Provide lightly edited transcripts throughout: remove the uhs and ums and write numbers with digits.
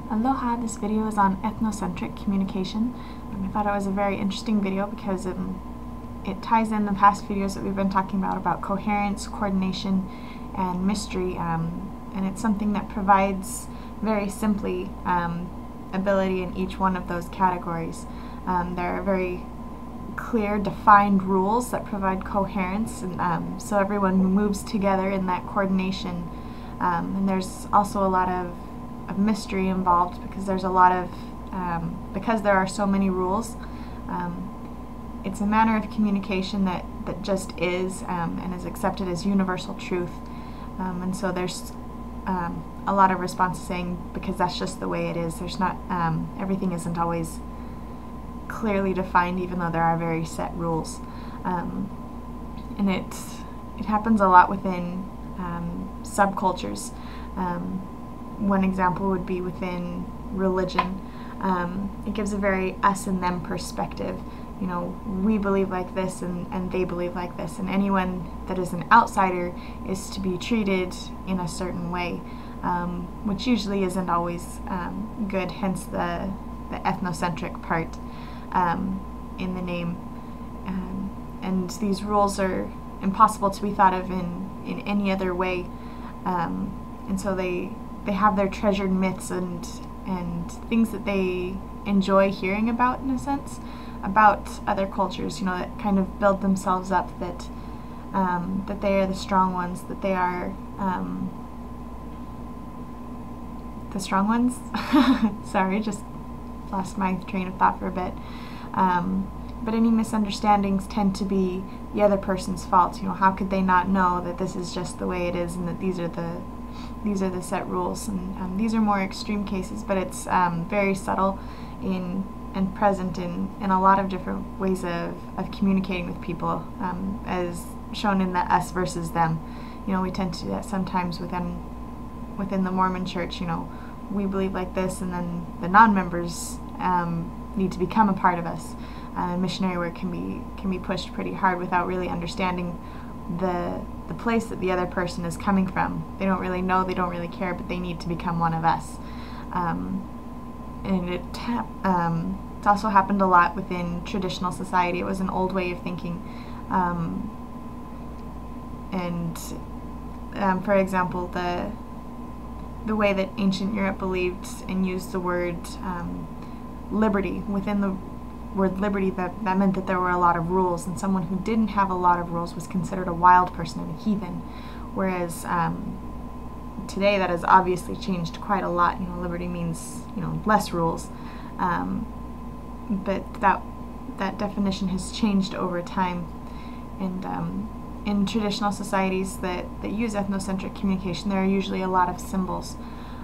Aloha, this video is on ethnocentric communication. I thought it was a very interesting video because it ties in the past videos that we've been talking about coherence, coordination, and mystery, and it's something that provides very simply ability in each one of those categories. There are very clear, defined rules that provide coherence, and so everyone moves together in that coordination. And there's also a lot of mystery involved because there's a lot of because there are so many rules. It's a manner of communication that just is and is accepted as universal truth, and so there's a lot of responses saying because that's just the way it is. There's not everything isn't always clearly defined, even though there are very set rules, and it happens a lot within subcultures. One example would be within religion. It gives a very us and them perspective. You know, we believe like this and they believe like this, and anyone that is an outsider is to be treated in a certain way, which usually isn't always good, hence the ethnocentric part in the name. And these rules are impossible to be thought of in any other way, and so they have their treasured myths and things that they enjoy hearing about, in a sense, about other cultures, you know, that kind of build themselves up, that they are the strong ones, that they are the strong ones. Sorry, just lost my train of thought for a bit. But any misunderstandings tend to be the other person's fault. You know, how could they not know that this is just the way it is and that these are the set rules? And these are more extreme cases, but it's very subtle and present in a lot of different ways of communicating with people, as shown in the us versus them. You know, we tend to do that sometimes within the Mormon church. You know, we believe like this, and then the non-members need to become a part of us. Missionary work can be pushed pretty hard without really understanding the place that the other person is coming from. They don't really know, they don't really care, but they need to become one of us. And it's also happened a lot within traditional society. It was an old way of thinking. For example, the way that ancient Europe believed and used the word liberty. Within the word liberty, that meant that there were a lot of rules, and someone who didn't have a lot of rules was considered a wild person and a heathen. Whereas today that has obviously changed quite a lot. You know, liberty means, you know, less rules, but that definition has changed over time. And in traditional societies that use ethnocentric communication, there are usually a lot of symbols.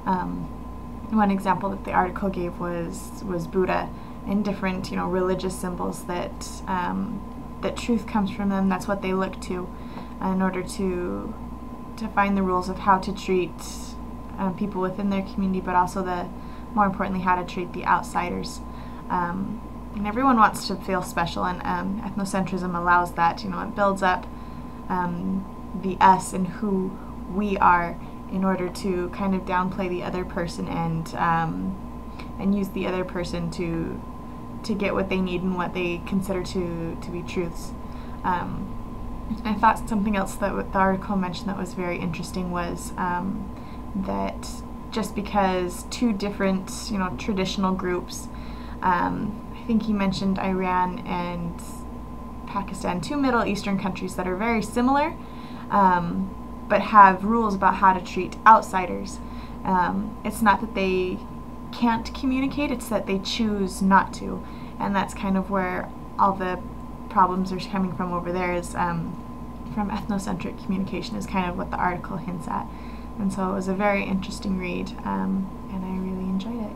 One example that the article gave was Buddha and different, you know, religious symbols that truth comes from them. That's what they look to in order to find the rules of how to treat people within their community, but also more importantly, how to treat the outsiders. And everyone wants to feel special, and ethnocentrism allows that. You know, it builds up the us and who we are in order to kind of downplay the other person and use the other person to get what they need and what they consider to be truths. I thought something else that the article mentioned that was very interesting was that just because two different, you know, traditional groups, I think he mentioned Iran and Pakistan, two Middle Eastern countries that are very similar, but have rules about how to treat outsiders. It's not that they can't communicate, it's that they choose not to, and that's kind of where all the problems are coming from over there, is from ethnocentric communication, is kind of what the article hints at. And so it was a very interesting read, and I really enjoyed it.